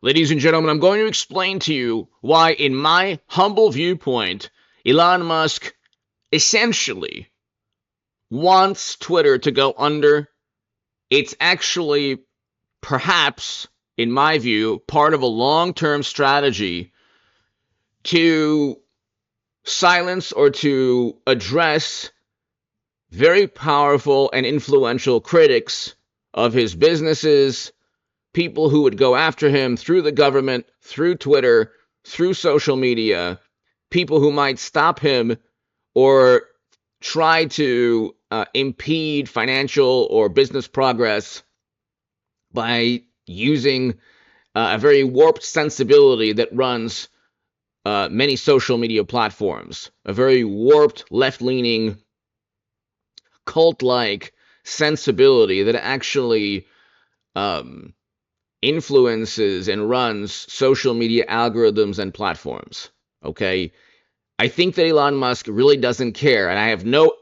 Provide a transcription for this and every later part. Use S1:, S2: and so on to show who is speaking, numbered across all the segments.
S1: Ladies and gentlemen, I'm going to explain to you why, in my humble viewpoint, Elon Musk essentially wants Twitter to go under. It's actually, perhaps, in my view, part of a long-term strategy to silence or to address very powerful and influential critics of his businesses, people who would go after him through the government, through Twitter, through social media, people who might stop him or try to impede financial or business progress by using a very warped sensibility that runs many social media platforms, a very warped, left-leaning, cult-like sensibility that actually influences and runs social media algorithms and platforms. Okay, I think that Elon Musk really doesn't care, and I have no,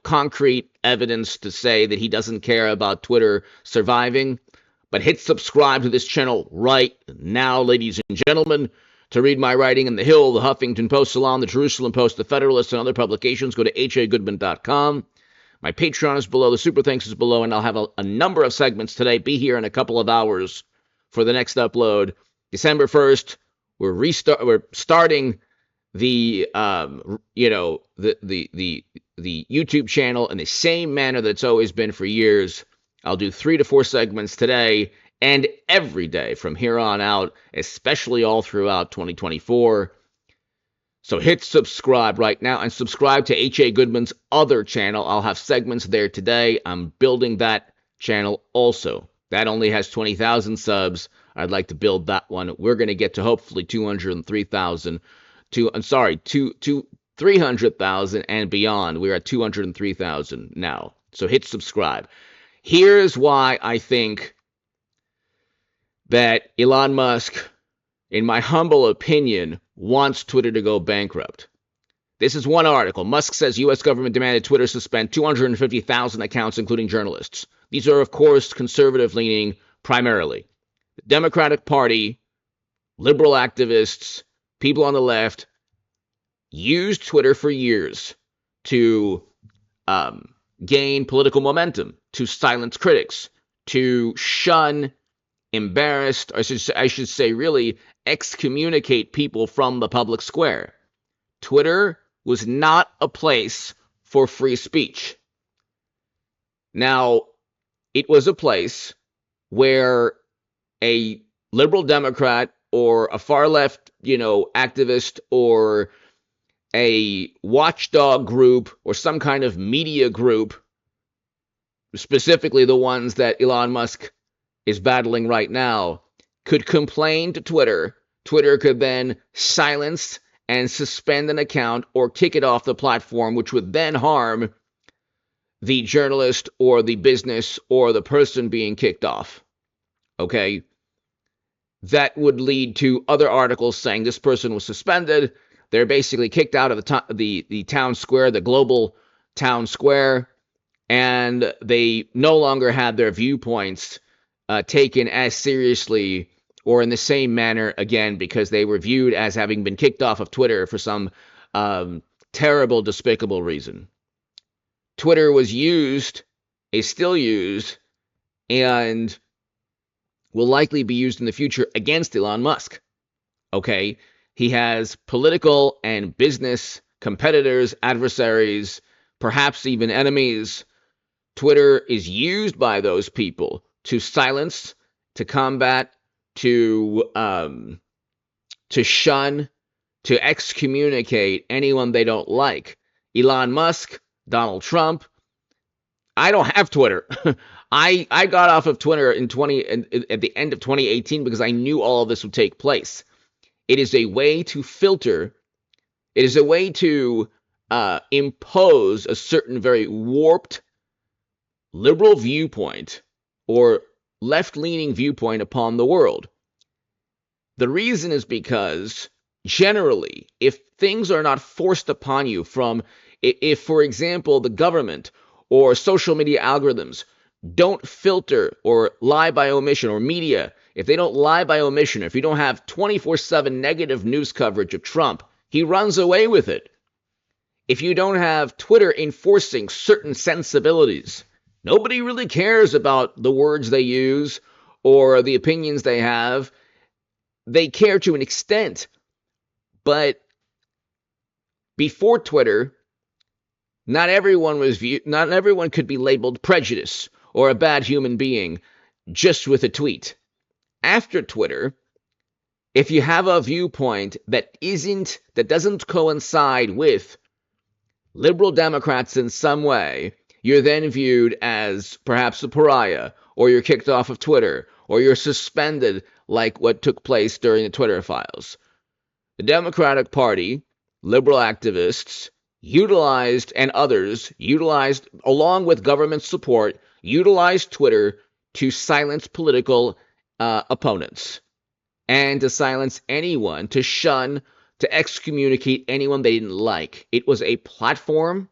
S1: concrete evidence to say that he doesn't care about Twitter surviving. But hit subscribe to this channel right now, ladies and gentlemen. To read my writing in The Hill, The Huffington Post, Salon, The Jerusalem Post, The Federalist, and other publications, go to hagoodman.com. My Patreon is below, the Super Thanks is below, and I'll have a number of segments today. Be here in a couple of hours for the next upload. December 1st, we're starting the the YouTube channel in the same manner that it's always been for years. I'll do 3 to 4 segments today and every day from here on out, especially all throughout 2024. So hit subscribe right now and subscribe to H.A. Goodman's other channel. I'll have segments there today. I'm building that channel also. That only has 20,000 subs. I'd like to build that one. We're going to get to hopefully 300,000 and beyond. We're at 203,000 now. So hit subscribe. Here's why I think that Elon Musk, in my humble opinion, wants Twitter to go bankrupt. This is one article. Musk says U.S. government demanded Twitter suspend 250,000 accounts, including journalists. These are, of course, conservative-leaning primarily. The Democratic Party, liberal activists, people on the left used Twitter for years to gain political momentum, to silence critics, to shun, embarrass, or I should say really excommunicate people from the public square. Twitter was not a place for free speech. Now, it was a place where a liberal Democrat or a far left, activist or a watchdog group or some kind of media group, specifically the ones that Elon Musk is battling right now, could complain to Twitter. Twitter could then silence and suspend an account or kick it off the platform, which would then harm the journalist or the business or the person being kicked off. Okay? That would lead to other articles saying this person was suspended. They're basically kicked out of the town square, the global town square, and they no longer had their viewpoints taken as seriously or in the same manner again because they were viewed as having been kicked off of Twitter for some terrible, despicable reason. Twitter was used, is still used, and will likely be used in the future against Elon Musk. Okay? He has political and business competitors, adversaries, perhaps even enemies. Twitter is used by those people to silence, to combat, to shun, to excommunicate anyone they don't like. Elon Musk, Donald Trump. I don't have Twitter. I got off of Twitter at the end of 2018 because I knew all of this would take place. It is a way to filter. It is a way to impose a certain very warped liberal viewpoint or left-leaning viewpoint upon the world. The reason is because, generally, if things are not forced upon you if, for example, the government or social media algorithms don't filter or lie by omission, or media if they don't lie by omission, if you don't have 24/7 negative news coverage of Trump, he runs away with it. If you don't have Twitter enforcing certain sensibilities, nobody really cares about the words they use or the opinions they have. They care to an extent, but before Twitter, not everyone could be labeled prejudice or a bad human being just with a tweet. After Twitter, if you have a viewpoint that doesn't coincide with liberal Democrats in some way, you're then viewed as perhaps a pariah, or you're kicked off of Twitter, or you're suspended like what took place during the Twitter files. The Democratic Party, liberal activists, and others utilized, along with government support, utilized Twitter to silence political opponents and to silence anyone, to shun, to excommunicate anyone they didn't like. It was a platform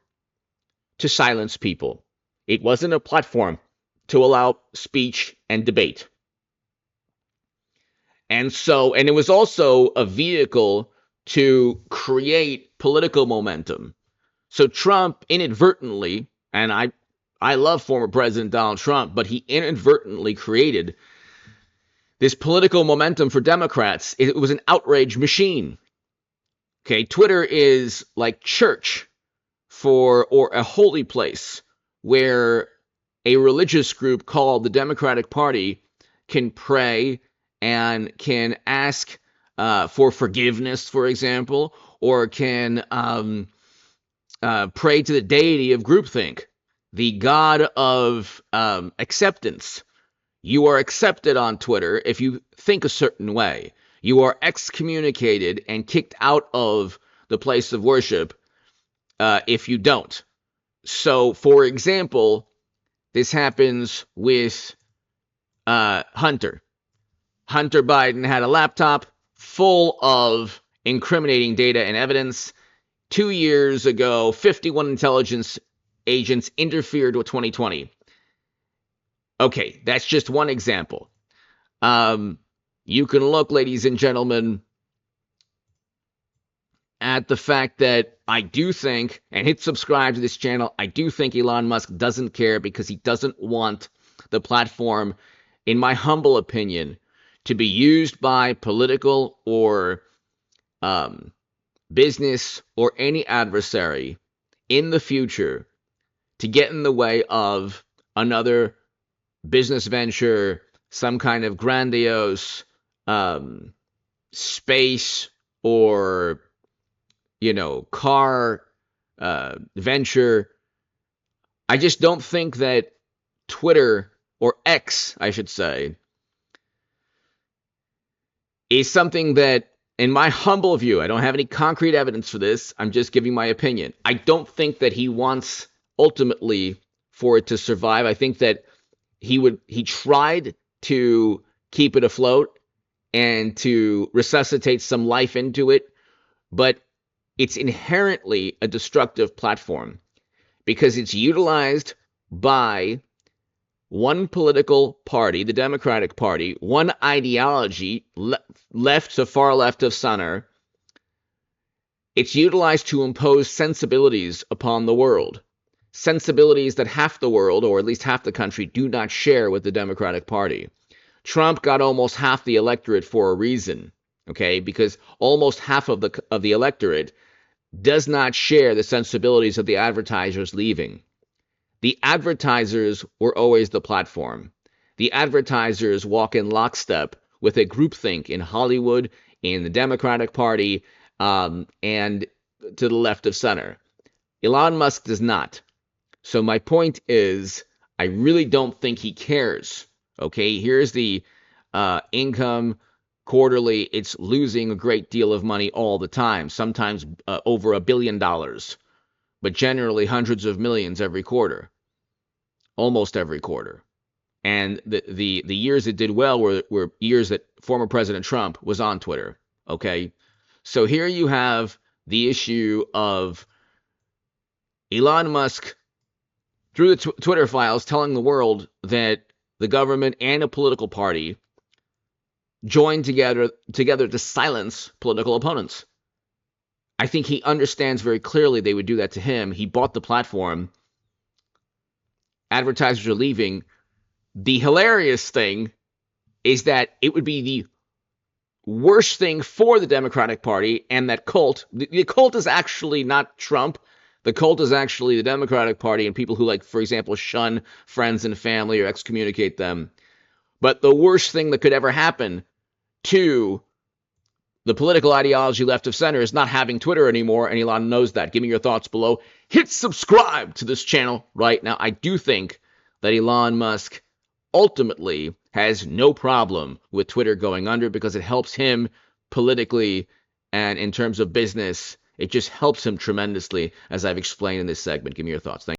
S1: to silence people. It wasn't a platform to allow speech and debate. And it was also a vehicle to create political momentum. So Trump inadvertently, and I love former President Donald Trump, but he inadvertently created this political momentum for Democrats. It was an outrage machine. Okay, Twitter is like church or a holy place where a religious group called the Democratic Party can pray and can ask for forgiveness, for example, or can pray to the deity of groupthink, the god of acceptance. You are accepted on Twitter if you think a certain way. You are excommunicated and kicked out of the place of worship if you don't. So, for example, this happens with Hunter. Hunter Biden had a laptop full of incriminating data and evidence. 2 years ago, 51 intelligence agents interfered with 2020. Okay, that's just one example. You can look, ladies and gentlemen, at the fact that I do think, and hit subscribe to this channel, I do think Elon Musk doesn't care because he doesn't want the platform, in my humble opinion, to be used by political or business or any adversary in the future to get in the way of another business venture, some kind of grandiose space or, car venture. I just don't think that Twitter, or X, I should say, is something that, in my humble view, I don't have any concrete evidence for this, I'm just giving my opinion. I don't think that he wants ultimately for it to survive. I think that he tried to keep it afloat and to resuscitate some life into it, but it's inherently a destructive platform because it's utilized by one political party, the Democratic Party, one ideology, left to far left of center. It's utilized to impose sensibilities upon the world. Sensibilities that half the world, or at least half the country, do not share with the Democratic Party. Trump got almost half the electorate for a reason, okay? Because almost half of the electorate does not share the sensibilities of the advertisers leaving. The advertisers were always the platform. The advertisers walk in lockstep with a groupthink in Hollywood, in the Democratic Party, and to the left of center. Elon Musk does not. So my point is, I really don't think he cares. Okay, here's the income quarterly. It's losing a great deal of money all the time, sometimes over $1 billion, but generally hundreds of millions every quarter, almost every quarter. And the years it did well were years that former President Trump was on Twitter. Okay, so here you have the issue of Elon Musk, through the Twitter files, telling the world that the government and a political party join together to silence political opponents. I think he understands very clearly they would do that to him. He bought the platform. Advertisers are leaving. The hilarious thing is that it would be the worst thing for the Democratic Party and that cult. The cult is actually not Trump. The cult is actually the Democratic Party and people who, like, for example, shun friends and family or excommunicate them. But the worst thing that could ever happen to the political ideology left of center is not having Twitter anymore, and Elon knows that. Give me your thoughts below. Hit subscribe to this channel right now. I do think that Elon Musk ultimately has no problem with Twitter going under because it helps him politically and in terms of business. It just helps him tremendously, as I've explained in this segment. Give me your thoughts. Thank you.